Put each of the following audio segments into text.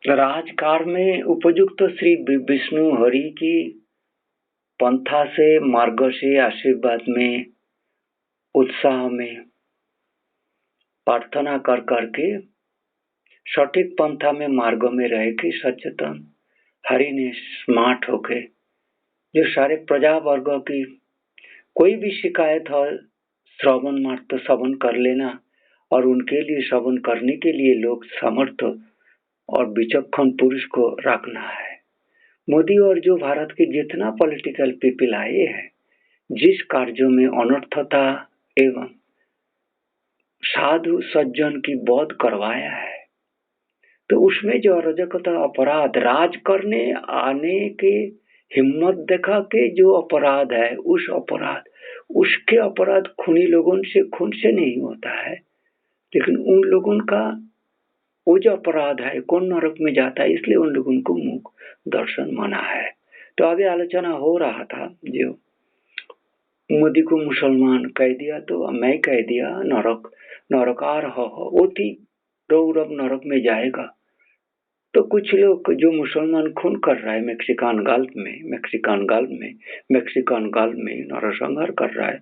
राजकार में उपयुक्त श्री विष्णु हरि की पंथा से, मार्ग से, आशीर्वाद में, उत्साह में प्रार्थना कर करके सटीक पंथा में, मार्ग में रह के सचेतन हरि ने स्मार्ट होके जो सारे प्रजा वर्ग की कोई भी शिकायत हो, श्रवण मात्र श्रवण कर लेना और उनके लिए श्रवण करने के लिए लोग समर्थ और विचक्षण पुरुष को रखना है। मोदी और जो भारत के जितना पॉलिटिकल पीपल आए हैं, जिस कार्यों में अनर्थता एवं साधु सज्जन की बोध करवाया है, तो उसमें जो अराजकता, अपराध, राज करने आने के हिम्मत दिखा के जो अपराध है, उसके अपराध खूनी लोगों से खून से नहीं होता है, लेकिन उन लोगों का वो जो अपराध है कौन नरक में जाता है, इसलिए उन लोगों को मुख दर्शन मना है। तो अभी आलोचना हो रहा था, जो मोदी को मुसलमान कह दिया तो मैं कह दिया नरकार हो, वो थी रौरव नरक में जाएगा। तो कुछ लोग जो मुसलमान खून कर रहा है मैक्सिकन गाल्फ में नरसंहार कर रहा है,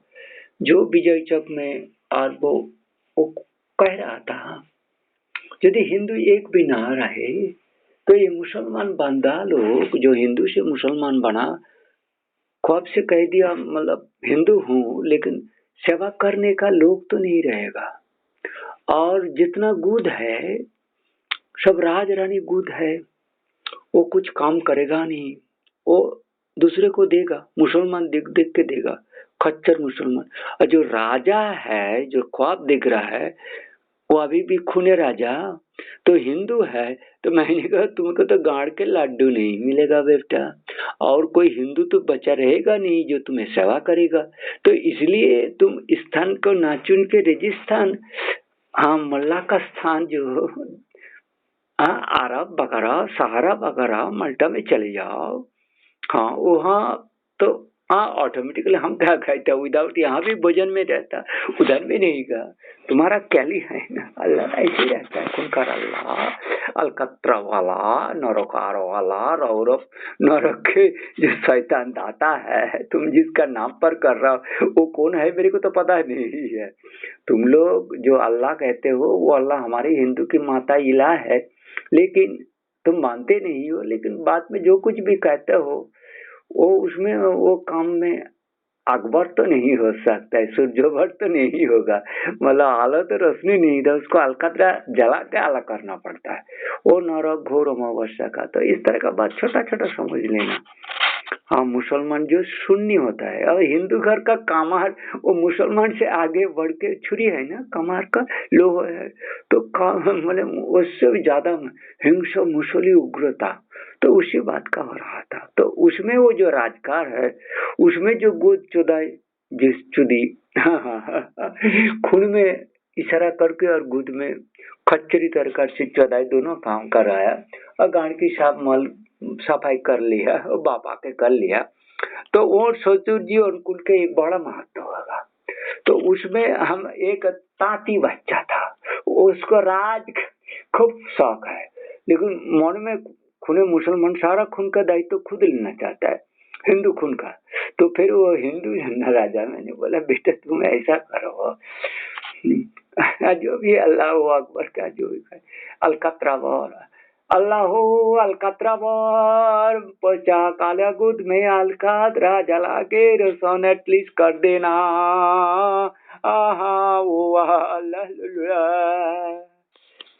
जो विजय चौक में आज वो कह रहा था यदि हिंदू एक भी ना रहे तो ये मुसलमान बंदा लोग जो हिंदू से मुसलमान बना, ख्वाब से कह दिया मतलब हिंदू हूँ लेकिन सेवा करने का लोग तो नहीं रहेगा, और जितना गुद है सब राज रानी गुद है, वो कुछ काम करेगा नहीं, वो दूसरे को देगा, मुसलमान देख देख के देगा, खच्चर मुसलमान। और जो राजा है जो ख्वाब देख रहा है वो अभी भी खूने राजा, तो हिंदू है, तो मैंने कहा तुमको तो गाड़ के लड्डू नहीं मिलेगा बेटा, और कोई हिंदू तो बचा रहेगा नहीं जो तुम्हें सेवा करेगा। तो इसलिए तुम स्थान को ना चुन के रेगिस्तान, हाँ मल्ला का स्थान जो अरब वगैरह, सहारा वगैरह, माल्टा में चले जाओ, हाँ वहाँ तो हाँ ऑटोमेटिकली हम क्या कहते हैं, विदाउट यहाँ भी भोजन में रहता, उधर भी नहीं का, तुम्हारा कैली है ना, अल्लाह ऐसे रहता है, खुनकर अल्लाह, अलकत्रा वाला, नरकार वाला, रौरव नरक के जो शैतान दाता है, तुम जिसका नाम पर कर रहा हो वो कौन है मेरे को तो पता नहीं है। तुम लोग जो अल्लाह कहते हो वो अल्लाह हमारे हिंदू की माता इला है, लेकिन तुम मानते नहीं हो, लेकिन बाद में जो कुछ भी कहते हो वो उसमें वो काम में अकबर तो नहीं हो सकता है, सूर्योभर तो नहीं होगा, मतलब आलो तो रोशनी नहीं था, उसको अलकतरा जला के अलग करना पड़ता है, वो नरक घोर अमावस्या का। तो इस तरह का बात छोटा छोटा समझ लेना। हाँ मुसलमान जो शून्य होता है, और हिंदू घर का कामार वो मुसलमान से आगे बढ़ के छुरी है ना, कमार का लोह है, तो मतलब उससे भी ज्यादा हिंसा मुसली उग्रता, तो उसी बात का हो रहा था। तो उसमें वो जो राजकार है उसमें जो गोद चुदाई जिस चुदी खून में इशारा करके और गुद में खच्चरी तरह से चुदाई दोनों काम कराया, और गाड़ की साफ मल सफाई कर लिया और बाबा के कर लिया, तो वो ससुर जी और कुल के एक बड़ा महत्व होगा। तो उसमें हम एक तांती बच्चा था, उसको राज खूब शौक है, लेकिन मन में खूने मुसलमान सारा खून का दायित्व खुद लेना चाहता है, हिंदू खून का। तो फिर वो हिंदू झंडा राजा, मैंने बोला बेटा तुम ऐसा करो, जो भी अल्लाह अकबर का जो भी अलकतरा अल्लाह अलकतरा पचा काला गुद में अलकतरा जला के रोशन एटलीस्ट कर देना, आहा वो अल्लाह